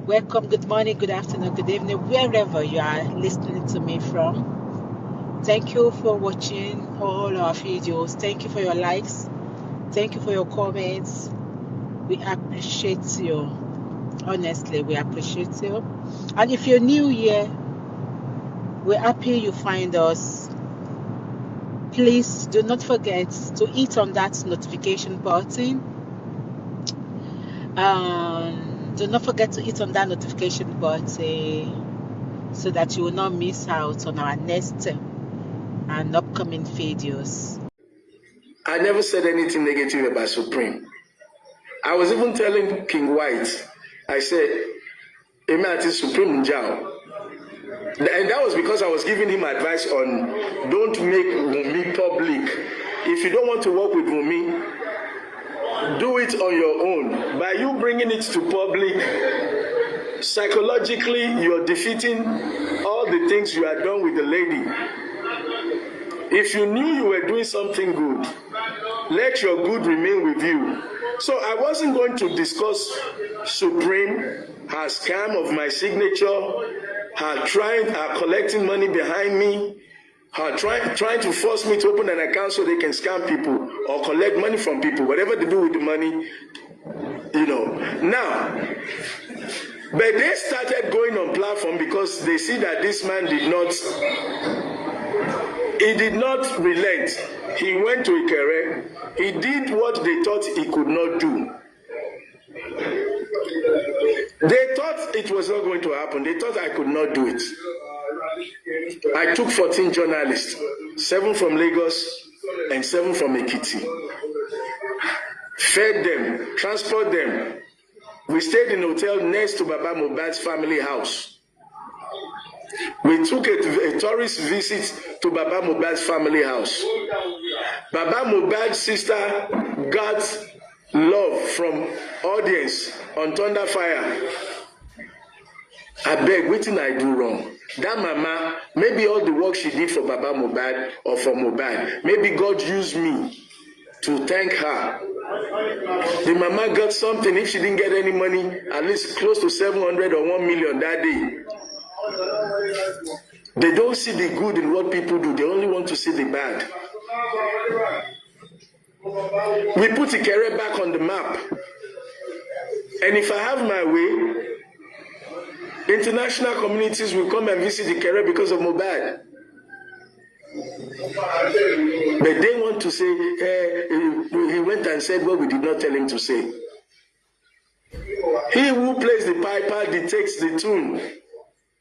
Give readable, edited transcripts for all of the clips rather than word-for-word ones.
Welcome, good morning, good afternoon, good evening, wherever you are listening to me from. Thank you for watching all our videos. Thank you for your likes. Thank you for your comments. We appreciate you. Honestly, we appreciate you. And if you're new here, we're happy you find us. Please do not forget to hit on that notification button. Do not forget to hit on that notification button so that you will not miss out on our next and upcoming videos. I never said anything negative about Supreme. I was even telling King White, I said, Emati Supreme Njao. And that was because I was giving him advice on don't make Wunmi public. If you don't want to work with Wunmi, do it on your own. By you bringing it to public, psychologically, you're defeating all the things you had done with the lady. If you knew you were doing something good, let your good remain with you. So I wasn't going to discuss Supreme, her scam of my signature, her collecting money behind me, her trying to force me to open an account so they can scam people or collect money from people, whatever they do with the money, Now, but they started going on platform because they see that this man did not relent. He went to Ikere. He did what they thought he could not do. They thought it was not going to happen. They thought I could not do it. I took 14 journalists, 7 from Lagos and 7 from Ekiti. Fed them, transport them. We stayed in a hotel next to Baba Mohbad's family house. We took a tourist visit to Baba Mohbad's family house. Baba Mohbad's sister got love from audience on Thunder Fire. I beg, what did I do wrong? That mama, maybe all the work she did for Baba Mohbad or for Mohbad, maybe God used me to thank her. The mama got something. If she didn't get any money, at least close to 700 or 1 million that day. They don't see the good in what people do. They only want to see the bad. We put Ikere back on the map. And if I have my way, international communities will come and visit Ikere because of Mohbad. But they want to say, he went and said what we did not tell him to say. He who plays the piper dictates the tune.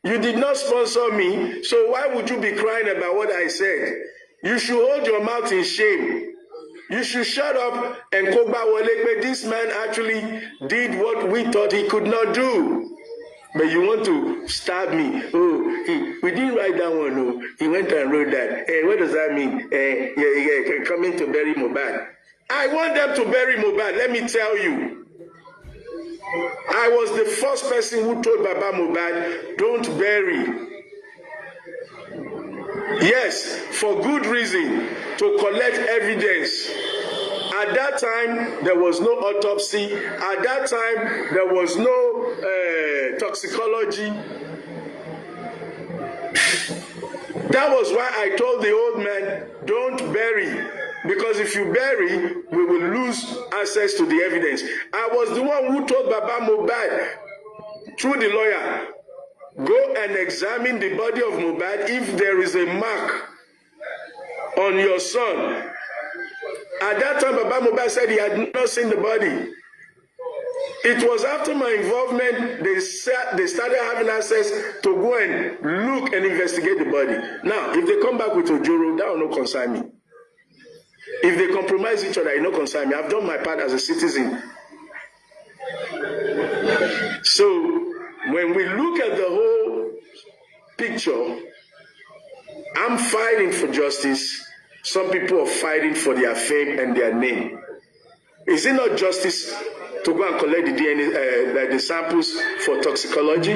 You did not sponsor me, so why would you be crying about what I said? You should hold your mouth in shame. You should shut up and go back. This man actually did what we thought he could not do. But you want to stab me. Oh, we didn't write that one. No, he went and wrote that. What does that mean? Coming to bury Mohbad. I want them to bury Mohbad. Let me tell you. I was the first person who told Baba Mohbad, don't bury. Yes, for good reason, to collect evidence. At that time, there was no autopsy. At that time, there was no toxicology. That was why I told the old man, don't bury. Because if you bury, we will lose access to the evidence. I was the one who told Baba Mohbad, through the lawyer, go and examine the body of Mohbad if there is a mark on your son. At that time, Baba Mohbad said he had not seen the body. It was after my involvement, they started having access to go and look and investigate the body. Now, if they come back with Ojoro, that will not concern me. If they compromise each other, it will not concern me. I've done my part as a citizen. So, when we look at the whole picture, I'm fighting for justice. Some people are fighting for their fame and their name. Is it not justice to go and collect the DNA, the samples for toxicology?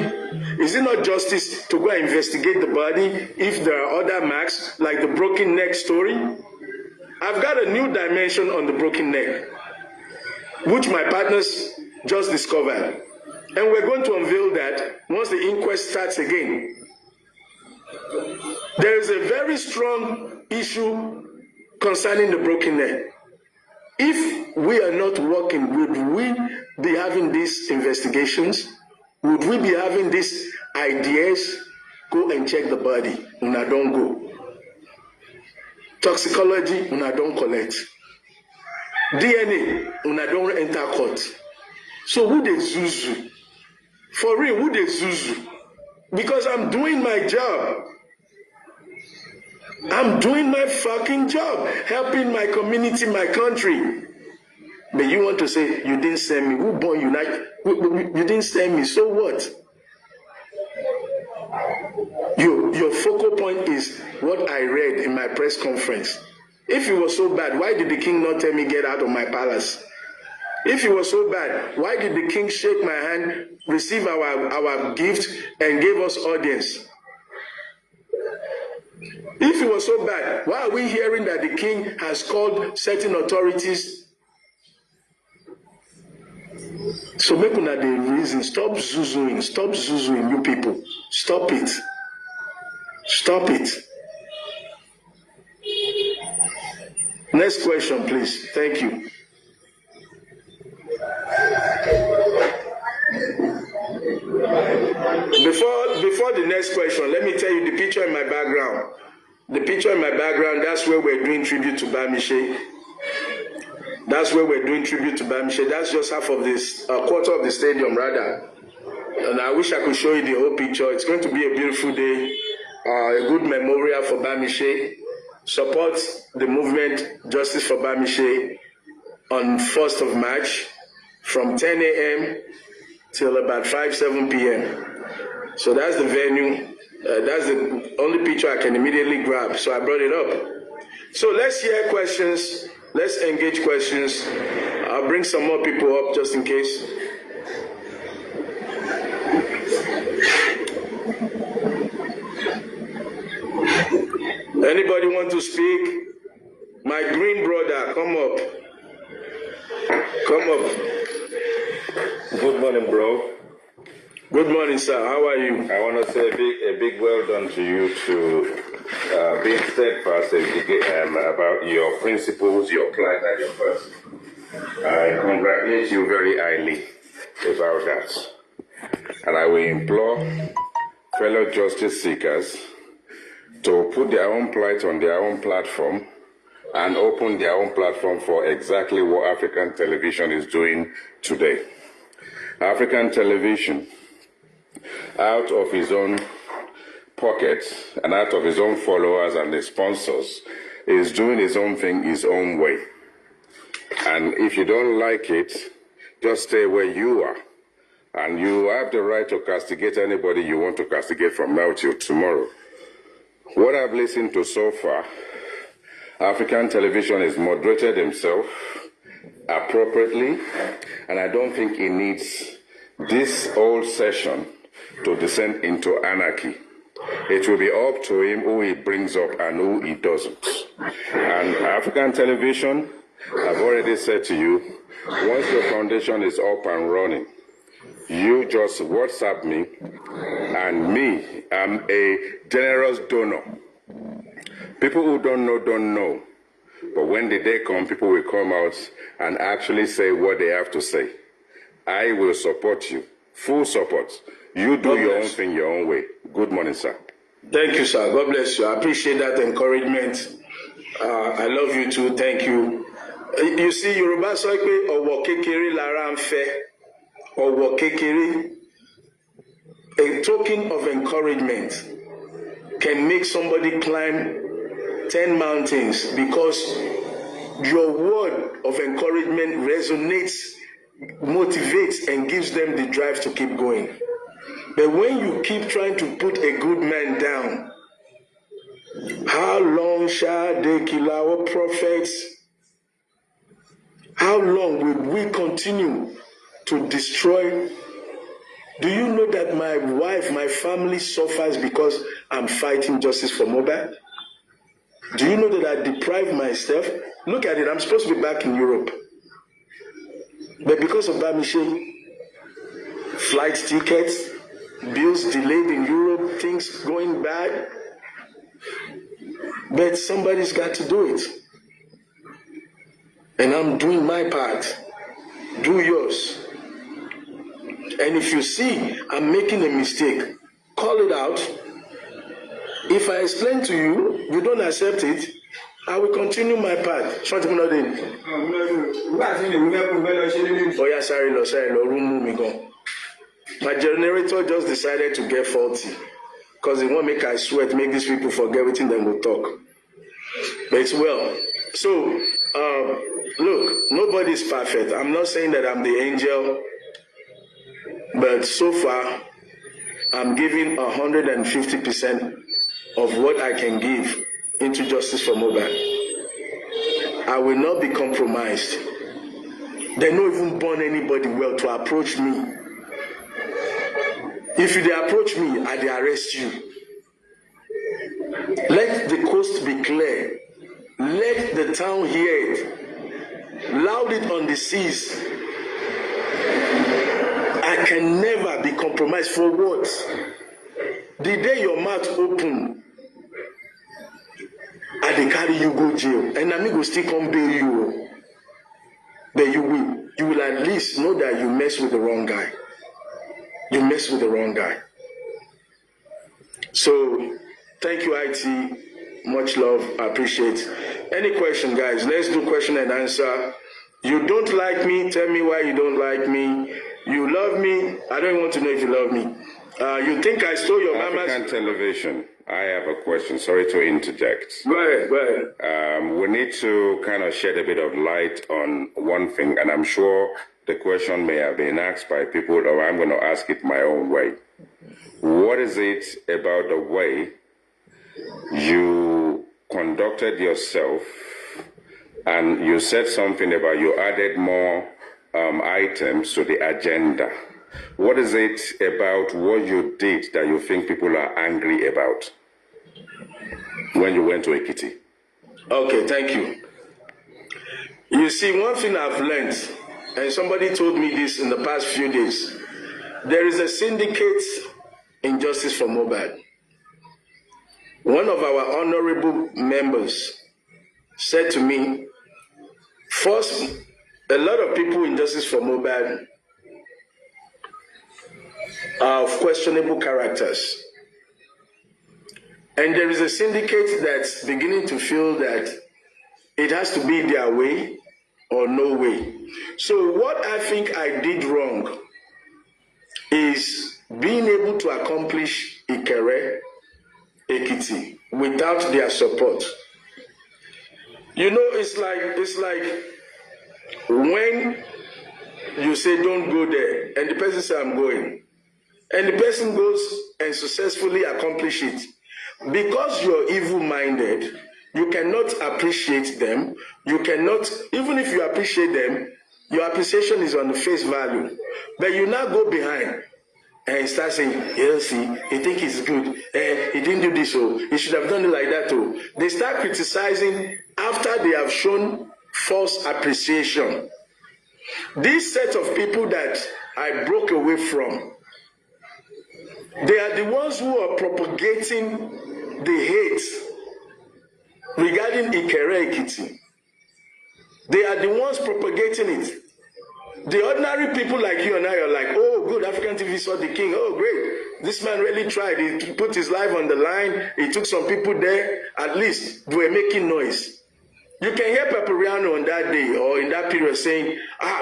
Is it not justice to go and investigate the body if there are other marks, like the broken neck story? I've got a new dimension on the broken neck, which my partners just discovered. And we're going to unveil that once the inquest starts again. There is a very strong issue concerning the broken neck. If we are not working, would we be having these investigations? Would we be having these ideas? Go and check the body. Una don't go. Toxicology, una don't collect. DNA, una don't enter court. So who they zuzu? For real, who they zuzu? Because I'm doing my job. I'm doing my fucking job, helping my community, my country. But you want to say, you didn't send me. Who born you? You didn't send me. So what? Your focal point is what I read in my press conference. If it was so bad, why did the king not tell me get out of my palace? If it was so bad, why did the king shake my hand, receive our gift, and give us audience? If it was so bad, why are we hearing that the king has called certain authorities? So make una the reason. Stop zuzuing, you people. Stop it. Stop it. Next question, please. Thank you. Before the next question, let me tell you the picture in my background. The picture in my background, that's where we're doing tribute to Bamishe. That's where we're doing tribute to Bamishe. That's just half of this, quarter of the stadium, rather. And I wish I could show you the whole picture. It's going to be a beautiful day, a good memorial for Bamishe. Support the movement Justice for Bamishe on 1st of March from 10 a.m. till about 7 p.m. So that's the venue. That's the only picture I can immediately grab. So I brought it up. So let's hear questions. Let's engage questions. I'll bring some more people up just in case. Anybody want to speak? My green brother, come up. Come up. Good morning, bro. Good morning, sir. How are you? I want to say a big well done to you to being steadfast about your principles, your plan, and your person. I congratulate you very highly about that. And I will implore fellow justice seekers to put their own plight on their own platform and open their own platform for exactly what African television is doing today. African television, out of his own pocket and out of his own followers and his sponsors, is doing his own thing his own way. And if you don't like it, just stay where you are. And you have the right to castigate anybody you want to castigate from now till tomorrow. What I've listened to so far, African television has moderated himself appropriately, and I don't think he needs this whole session to descend into anarchy. It will be up to him who he brings up and who he doesn't. And African television, I've already said to you, once your foundation is up and running, you just WhatsApp me, and me, I'm a generous donor. People who don't know. But when the day comes, people will come out and actually say what they have to say. I will support you. Full support. You do your own thing your own way. Good morning, sir. Thank you, sir. God bless you. I appreciate that encouragement. I love you too. Thank you. You see, Yoruba sọ pé ọ̀wọ̀ kékeré lára ń fẹ́. Ọ̀wọ̀ kékeré. A token of encouragement can make somebody climb 10 mountains because your word of encouragement resonates, motivates, and gives them the drive to keep going. But when you keep trying to put a good man down, how long shall they kill our prophets? How long will we continue to destroy? Do you know that my wife, my family suffers because I'm fighting justice for Mohbad? Do you know that I deprive myself? Look at it, I'm supposed to be back in Europe. But because of Bamishe, flight tickets, bills delayed in Europe, things going bad. But somebody's got to do it. And I'm doing my part. Do yours. And if you see I'm making a mistake, call it out. If I explain to you, you don't accept it, I will continue my part. Oh yeah, sorry, room move me go. My generator just decided to get faulty because they won't make I sweat, make these people forget everything they will talk. But it's well. So, look, nobody's perfect. I'm not saying that I'm the angel, but so far, I'm giving 150% of what I can give into justice for Mohbad. I will not be compromised. They don't even burn anybody well to approach me. If they approach me, I will arrest you. Let the coast be clear. Let the town hear it. Loud it on the seas. I can never be compromised for what? The day your mouth open, I dey carry you go jail, and I go still come bail you. But you will at least know that you mess with the wrong guy. You mess with the wrong guy. So, thank you, IT. Much love. I appreciate. Any question, guys? Let's do question and answer. You don't like me? Tell me why you don't like me. You love me? I don't want to know if you love me. You think I stole your mama's... African television. I have a question. Sorry to interject. Go ahead. We need to kind of shed a bit of light on one thing, and I'm sure the question may have been asked by people, or I'm going to ask it my own way. What is it about the way you conducted yourself, and you said something about you added more items to the agenda? What is it about what you did that you think people are angry about when you went to Ekiti? Okay, thank you. You see, one thing I've learned, and somebody told me this in the past few days, there is a syndicate in Justice for Mohbad. One of our honorable members said to me, first, a lot of people in Justice for Mohbad are of questionable characters. And there is a syndicate that's beginning to feel that it has to be their way or no way. So what I think I did wrong is being able to accomplish Ikere, Ekiti, without their support. You know, it's like when you say don't go there, and the person says I'm going, and the person goes and successfully accomplish it. Because you're evil-minded, you cannot appreciate them. You cannot, even if you appreciate them, your appreciation is on the face value. But you now go behind and start saying, yeah, see, you think it's good. He didn't do this, so he should have done it like that, too. They start criticizing after they have shown false appreciation. This set of people that I broke away from, they are the ones who are propagating the hate regarding Ikere Ekiti. They are the ones propagating it. The ordinary people like you and I are like, oh, good, African TV saw the king. Oh, great. This man really tried. He put his life on the line. He took some people there. At least they were making noise. You can hear Papariano on that day or in that period saying,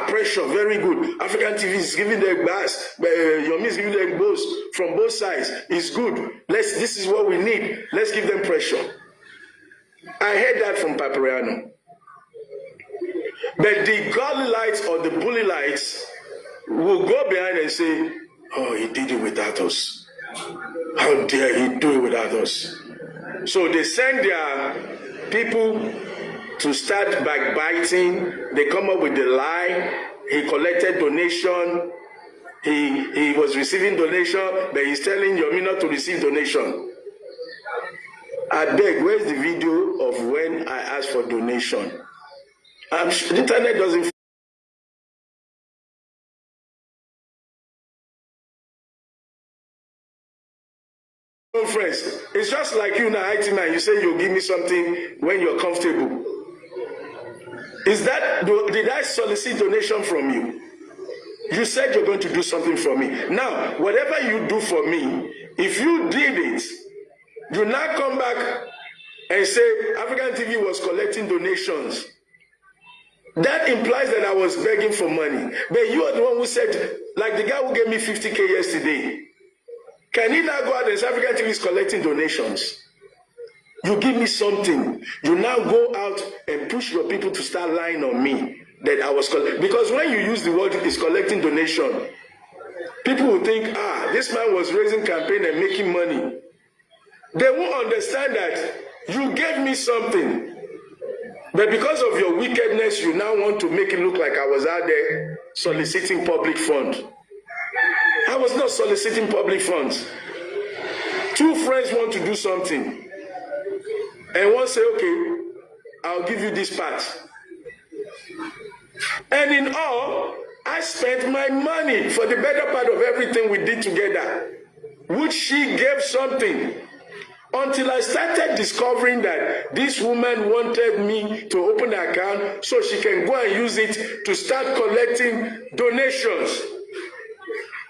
pressure, very good. African TV is giving the bass. Yomi is giving them both from both sides. It's good. This is what we need. Let's give them pressure. I heard that from Papariano. But the godly lights or the bully lights will go behind and say, oh, he did it without us. How dare he do it without us? So they send their people to start backbiting. They come up with the lie. He collected donation. He was receiving donation, but he's telling Yomi not to receive donation. I beg, where's the video of when I asked for donation? I'm sure the internet doesn't Friends, it's just like you now, IT man. You say you'll give me something when you're comfortable. Did I solicit donation from you? You said you're going to do something for me. Now, whatever you do for me, if you did it, you now come back and say African TV was collecting donations. That implies that I was begging for money. But you are the one who said, like the guy who gave me 50K yesterday. Can he now go out and say African TV is collecting donations? You give me something. You now go out and push your people to start lying on me that I was collecting. Because when you use the word is collecting donation, people will think, this man was raising campaign and making money. They won't understand that you gave me something. But because of your wickedness, you now want to make it look like I was out there soliciting public funds. I was not soliciting public funds. Two friends want to do something. And one say, okay, I'll give you this part. And in all, I spent my money for the better part of everything we did together, which she gave something. Until I started discovering that this woman wanted me to open an account so she can go and use it to start collecting donations.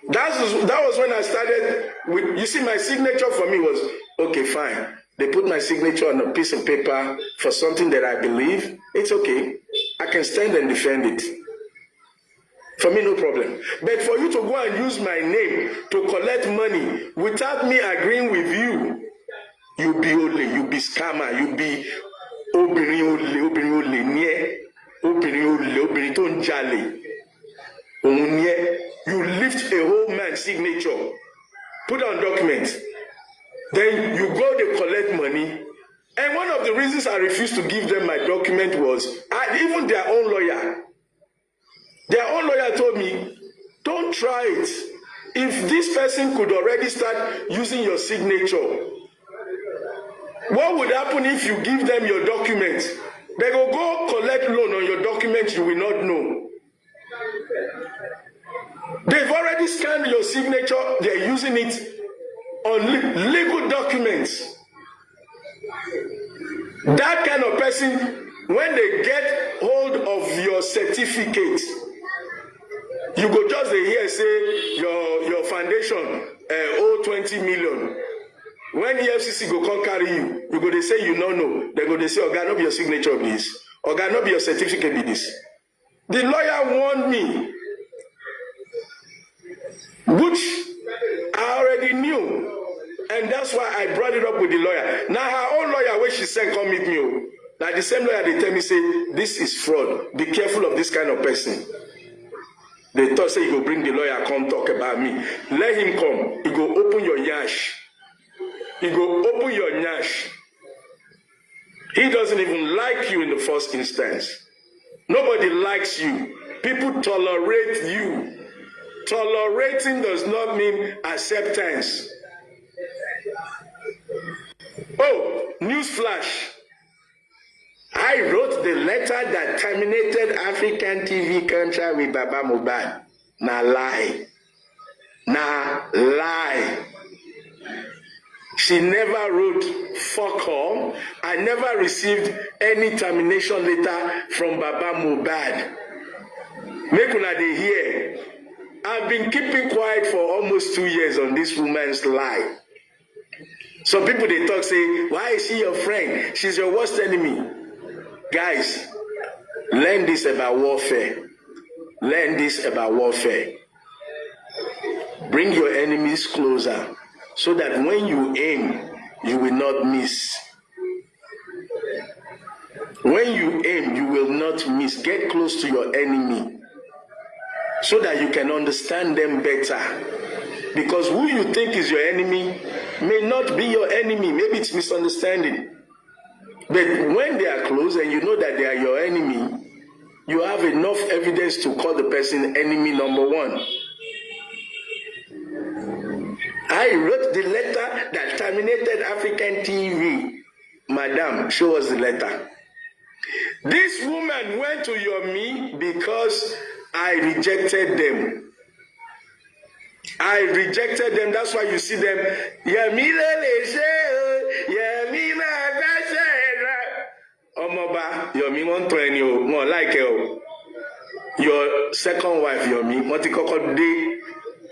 That was when I started with, you see, my signature for me was, okay, fine. They put my signature on a piece of paper for something that I believe. It's okay. I can stand and defend it. For me, no problem. But for you to go and use my name to collect money without me agreeing with you, you be ole, you be scammer, you be obìnrin nye, obìnrin tó ń jalè. You lift a whole man's signature, put on documents, then you go to collect money. And one of the reasons I refused to give them my document was, even their own lawyer told me, don't try it. If this person could already start using your signature, what would happen if you give them your documents? They will go collect loan on your documents you will not know. They've already scanned your signature. They're using it on legal documents. That kind of person, when they get hold of your certificate, you go just hear say your foundation owe 20 million. When EFCC go come carry you, you go they say you no know. They go they say, Oga, no be your signature, please. Oga, no be your certificate, be this. The lawyer warned me, which I already knew, and that's why I brought it up with the lawyer. Now her own lawyer, when she said come meet me, now the same lawyer they tell me say this is fraud. Be careful of this kind of person. They thought say you go bring the lawyer come talk about me. Let him come. He go open your yash. He go open your nyash. He doesn't even like you in the first instance. Nobody likes you. People tolerate you. Tolerating does not mean acceptance. Oh, newsflash. I wrote the letter that terminated African TV contract with Baba Mohbad. Nah lie. Nah lie. She never wrote fuck all. I never received any termination letter from Baba Mohbad. Make una dey hear. I've been keeping quiet for almost 2 years on this woman's lie. Some people they talk say, why is she your friend? She's your worst enemy. Guys, learn this about warfare. Learn this about warfare. Bring your enemies closer, so that when you aim, you will not miss. When you aim, you will not miss. Get close to your enemy so that you can understand them better. Because who you think is your enemy may not be your enemy. Maybe it's misunderstanding. But when they are close and you know that they are your enemy, you have enough evidence to call the person enemy number one. I wrote the letter that terminated African TV. Madam, show us the letter. This woman went to your me because I rejected them. I rejected them. That's why you see them. Omoba, Yomi won't train you more like you. Your second wife, Yomi, Motikoko Day,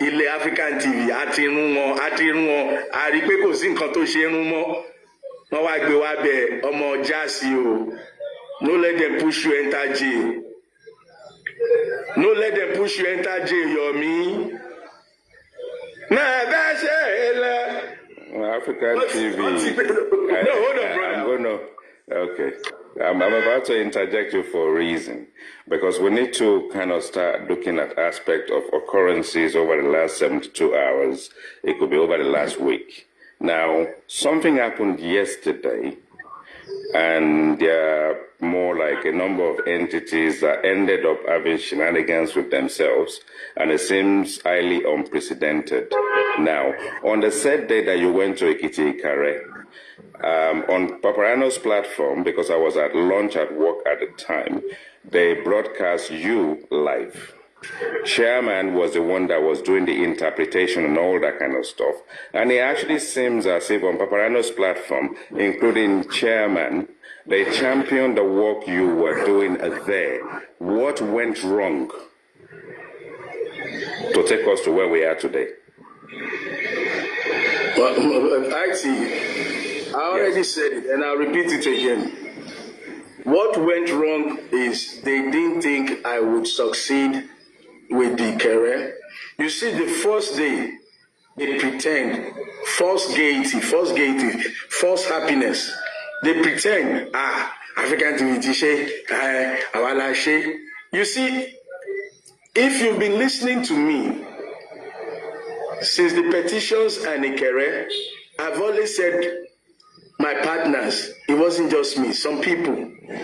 Ile African TV, Atinumo, Aripe kò sí nǹkan tó ṣe rún mọ́. Wọ́n wá gbé wá bẹ̀ ọmọ jásí o. No let them push you enter jail. No let them push you enter jail, Yomi. Nah, that's it. African TV. No, hold on, brother. Okay. I'm about to interject you for a reason, because we need to kind of start looking at aspect of occurrences over the last 72 hours. It could be over the last week. Now, something happened yesterday, and there are more like a number of entities that ended up having shenanigans with themselves, and it seems highly unprecedented. Now, on the said day that you went to Ekiti Ikare, on Paparano's platform, because I was at lunch at work at the time, they broadcast you live. Chairman was the one that was doing the interpretation and all that kind of stuff. And it actually seems as if on Paparano's platform, including Chairman, they championed the work you were doing there. What went wrong to take us to where we are today? Well, actually, I already said it, and I'll repeat it again. What went wrong is they didn't think I would succeed with the career. You see, the first day, they pretend, false gaiety, false happiness. They pretend, African TV, Awala. You see, if you've been listening to me since the petitions and the career, I've always said, my partners, it wasn't just me, some people,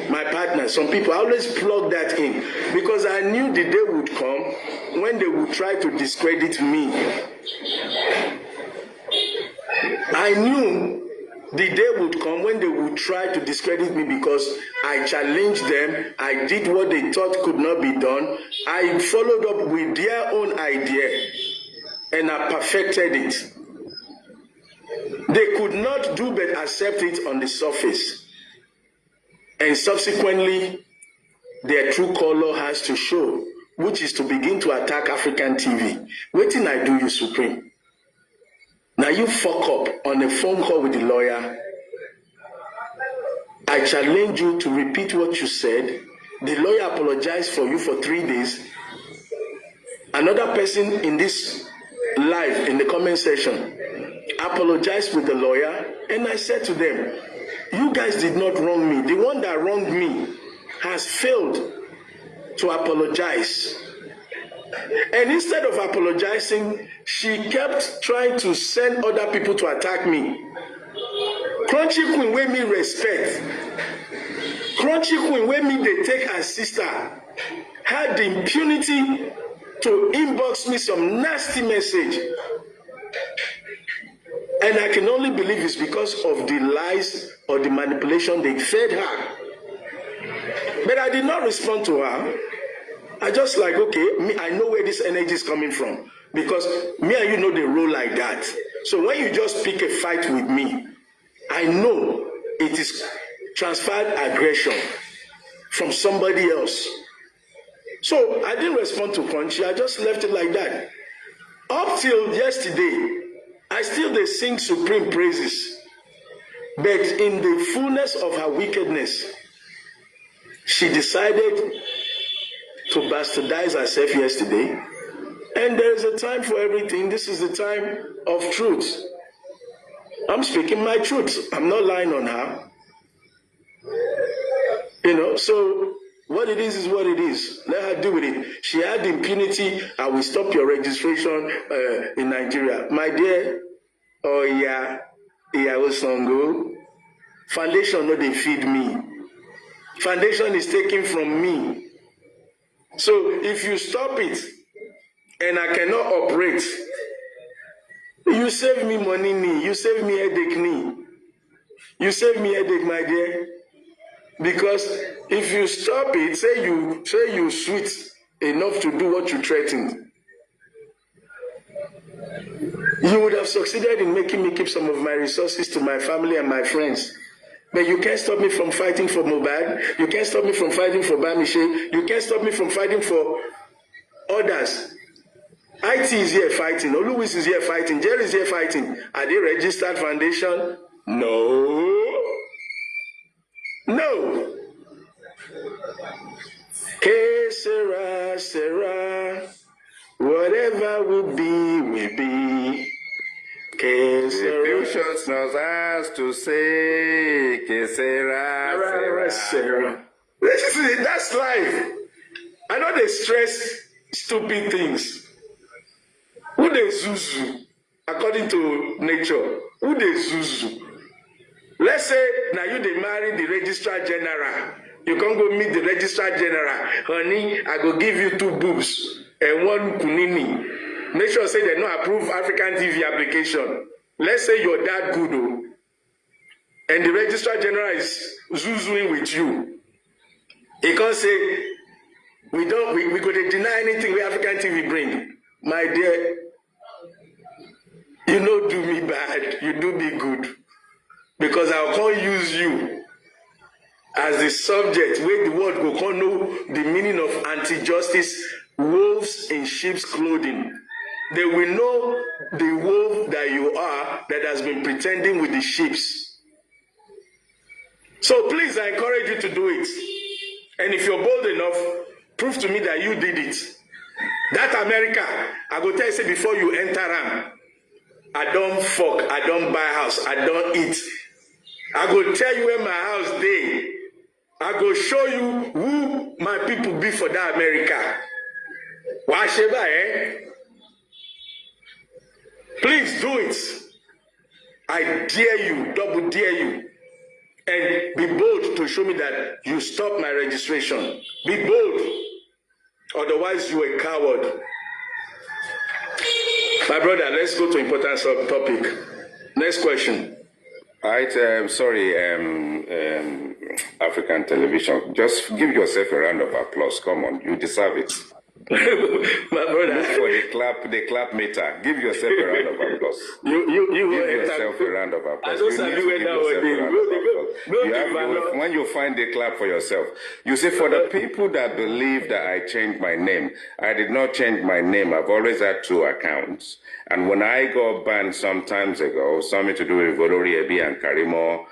my partners, some people, I always plug that in because I knew the day would come when they would try to discredit me. I knew the day would come when they would try to discredit me because I challenged them, I did what they thought could not be done, I followed up with their own idea and I perfected it. They could not do but accept it on the surface. And subsequently, their true color has to show, which is to begin to attack African TV. Waiting I do you, Supreme. Now you fuck up on a phone call with the lawyer. I challenge you to repeat what you said. The lawyer apologized for you for 3 days. Another person in this live in the comment section apologized with the lawyer, and I said to them, you guys did not wrong me. The one that wronged me has failed to apologize. And instead of apologizing, she kept trying to send other people to attack me. Crunchy Queen wey me respect, Crunchy Queen wey me they take as sister, had the impunity to inbox me some nasty message. And I can only believe it's because of the lies or the manipulation they fed her. But I did not respond to her. I just like, okay, me, I know where this energy is coming from. Because me and you know they roll like that. So when you just pick a fight with me, I know it is transferred aggression from somebody else. So I didn't respond to Crunchy. I just left it like that. Up till yesterday, I still they sing supreme praises. But in the fullness of her wickedness, she decided to bastardize herself yesterday. And there is a time for everything. This is the time of truth. I'm speaking my truth. I'm not lying on her. You know, so what it is what it is. Let her deal with it. She had the impunity. I will stop your registration in Nigeria. My dear, oh yeah, Songo. Foundation no they feed me. Foundation is taken from me. So if you stop it and I cannot operate, you save me money knee. You save me headache knee. You save me headache, my dear. Because if you stop it, say you sweet enough to do what you threatened, You would have succeeded in making me keep some of my resources to my family and my friends. But you can't stop me from fighting for Mohbad. You can't stop me from fighting for Bamishe. You can't stop me from fighting for others. IT is here fighting. Oluwis is here fighting. Jerry is here fighting. Are they registered foundation? No. No. Que sera, sera. Whatever will be, will be. Que sera. The future knows us to say, que sera, sera. That's life. I know they stress stupid things. Who they zuzu? According to nature, who they zuzu? Let's say now you they marry the registrar general. You can't go meet the registrar general. Honey, I go give you 2 boobs and 1 kunini. Make sure say they don't approve African TV application. Let's say you're that good, oh, and the registrar general is zuzuing with you. He can't say we go to deny anything we African TV bring. My dear, you don't do me bad, you do me good. Because I can't use you as the subject where the world go can't know the meaning of anti-justice, wolves in sheep's clothing. They will know the wolf that you are that has been pretending with the sheep. So please, I encourage you to do it. And if you're bold enough, prove to me that you did it. That America, I go tell you, say before you enter am, I don't fuck, I don't buy house, I don't eat. I go tell you where my house dey. I go show you who my people be for that America. Washeba, eh? Please do it. I dare you, double dare you. And be bold to show me that you stop my registration. Be bold. Otherwise, you're a coward. My brother, let's go to important topic. Next question. African television. Just give yourself a round of applause. Come on, you deserve it. My brother. Look for the clap meter. Give yourself a round of applause. You give yourself a round of applause. You need to give yourself a round of applause. When you find the clap for yourself, you say, for the people that believe that I changed my name, I did not change my name. I've always had 2 accounts. And when I got banned some times ago, something to do with Volori Ebi and Karimo,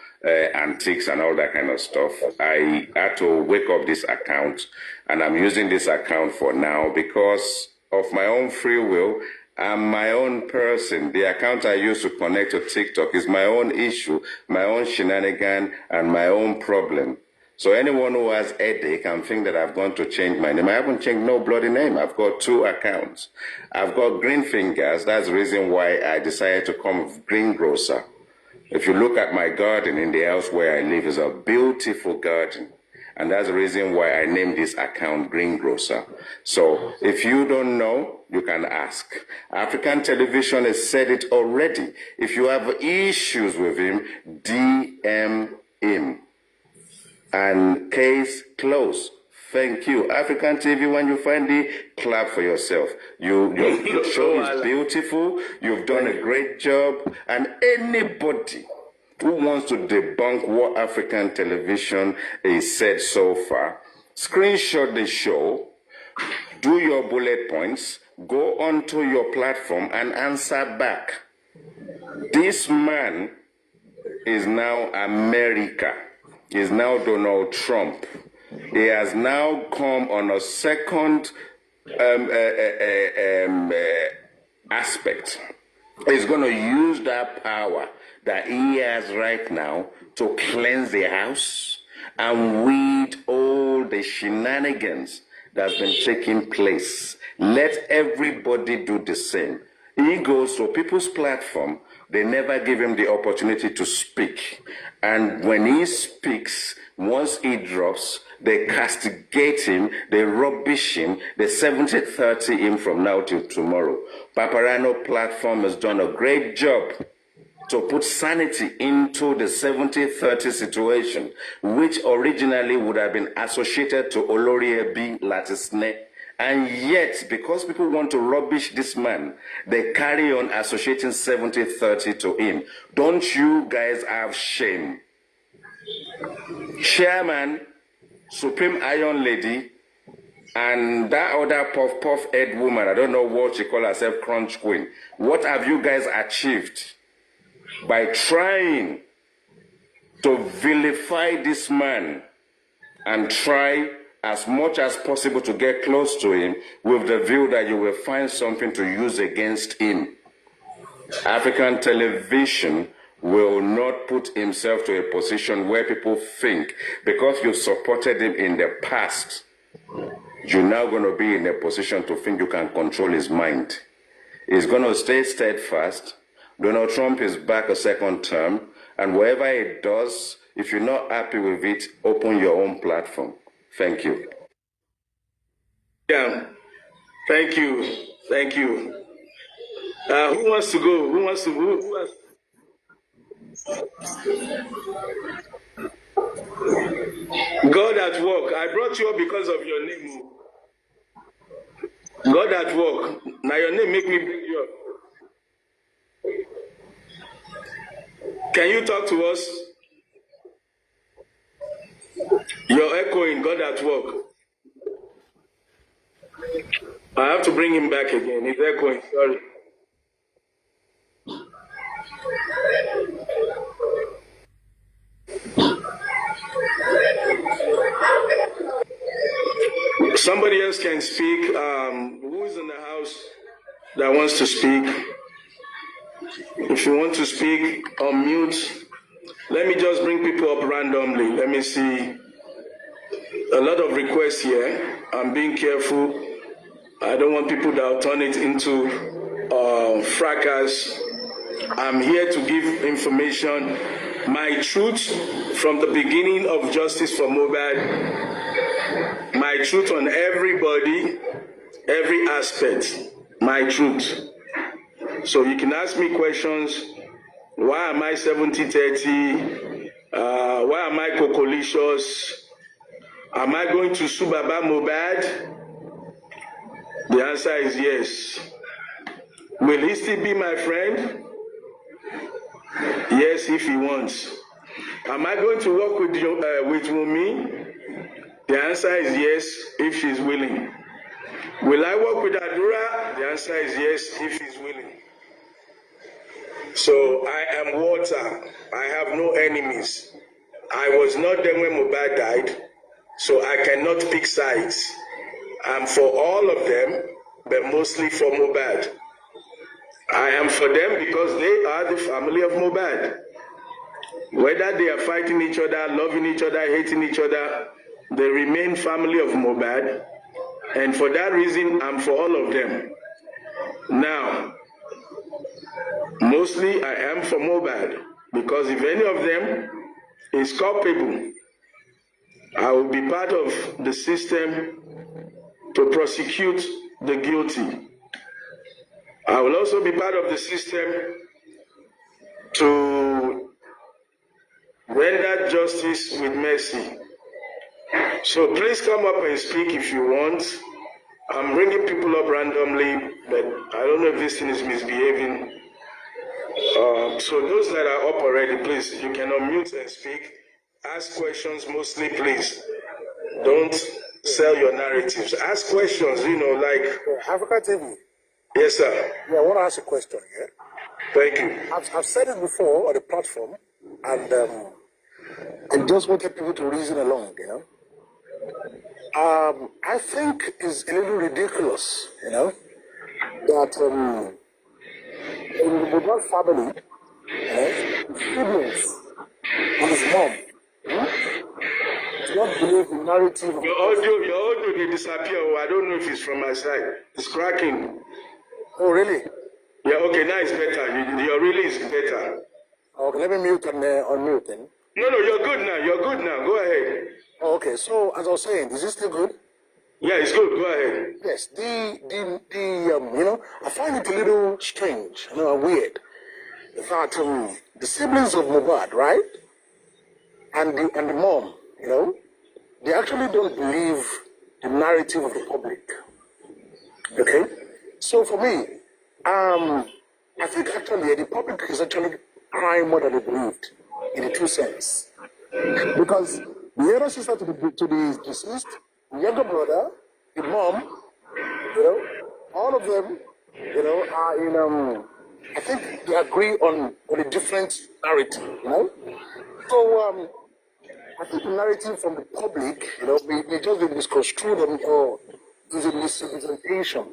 antiques and all that kind of stuff, I had to wake up this account, and I'm using this account for now because of my own free will. I'm my own person. The account I use to connect to TikTok is my own issue, my own shenanigan, and my own problem. So anyone who has headache and think that I've gone to change my name, I haven't changed no bloody name. I've got 2 accounts. I've got green fingers. That's the reason why I decided to come greengrocer. If you look at my garden in the house where I live, it's a beautiful garden. And that's the reason why I named this account Greengrocer. So if you don't know, you can ask. African Television has said it already. If you have issues with him, DM him. And case closed. Thank you. African TV, when you find it, clap for yourself. Your show is beautiful. You've done a great job. And anybody who wants to debunk what African Television has said so far, screenshot the show, do your bullet points, go onto your platform and answer back. This man is now America. He is now Donald Trump. He has now come on a second aspect. He's going to use that power that he has right now to cleanse the house and weed all the shenanigans that's been taking place. Let everybody do the same. He goes to people's platform. They never give him the opportunity to speak. And when he speaks, once he drops, they castigate him, they rubbish him, they 70-30 him from now till tomorrow. Paparano platform has done a great job to put sanity into the 70-30 situation, which originally would have been associated to Olori Ebi Latisne And yet, because people want to rubbish this man, they carry on associating 70-30 to him. Don't you guys have shame? Chairman, Supreme Iron Lady, and that other puff head woman, I don't know what she call herself, Crunch Queen. What have you guys achieved by trying to vilify this man and try as much as possible to get close to him with the view that you will find something to use against him? African television will not put himself to a position where people think because you supported him in the past, you're now going to be in a position to think you can control his mind. He's going to stay steadfast. Donald Trump is back a second term, and whatever he does, if you're not happy with it, open your own platform. Thank you. Yeah, thank you. Thank you. Who wants to go? Who wants to go? Who has... God at work. I brought you up because of your name. God at work. Now your name make me bring you up. Can you talk to us? You're echoing. God at work. I have to bring him back again. He's echoing. Sorry. Somebody else can speak. Who is in the house that wants to speak? If you want to speak, unmute. Let me just bring people up randomly. Let me see. A lot of requests here. I'm being careful. I don't want people that will turn it into fracas. I'm here to give information, my truth from the beginning of Justice for Mohbad, my truth on everybody, every aspect, my truth. So you can ask me questions. Why am I 70-30? Why am I cocolicious? Am I going to sue Baba Mohbad? The answer is yes. Will he still be my friend? Yes, if he wants. Am I going to work with Wumi? The answer is yes, if she's willing. Will I work with Adura? The answer is yes, if he's willing. So I am water. I have no enemies. I was not there when Mohbad died, so I cannot pick sides. I'm for all of them, but mostly for Mohbad. I am for them because they are the family of Mohbad. Whether they are fighting each other, loving each other, hating each other, they remain family of Mohbad. And for that reason, I'm for all of them. Now, mostly I am for Mohbad because if any of them is culpable, I will be part of the system to prosecute the guilty. I will also be part of the system to render justice with mercy. So please come up and speak if you want. I'm bringing people up randomly, but I don't know if this thing is misbehaving. So those that are up already, please, you can unmute and speak. Ask questions mostly, please. Don't sell your narratives. Ask questions, like... Africa TV. Yes, sir. Yeah, I want to ask a question here. Thank you. I've said it before on the platform, and I just wanted people to reason along, I think it's a little ridiculous, that in the Mohbad family, his siblings and his mom, do not believe the narrative of... Your audio did disappear. I don't know if it's from my side. It's cracking. Oh, really? Yeah, okay, now it's better. Your really is better. Okay, let me mute and unmute then. No, you're good now. You're good now. Go ahead. Oh, okay, so as I was saying, is this still good? Yeah, it's good. Go ahead. Yes, I find it a little strange, weird, that the siblings of Mohbad, right, and the mom, they actually don't believe the narrative of the public. Okay? So for me, I think actually the public is actually crying more than they believed, in the true sense. Because the elder sister to the deceased, the younger brother, the mom, all of them, are in I think they agree on a different narrative. So I think the narrative from the public, may just be misconstrued or is a misrepresentation.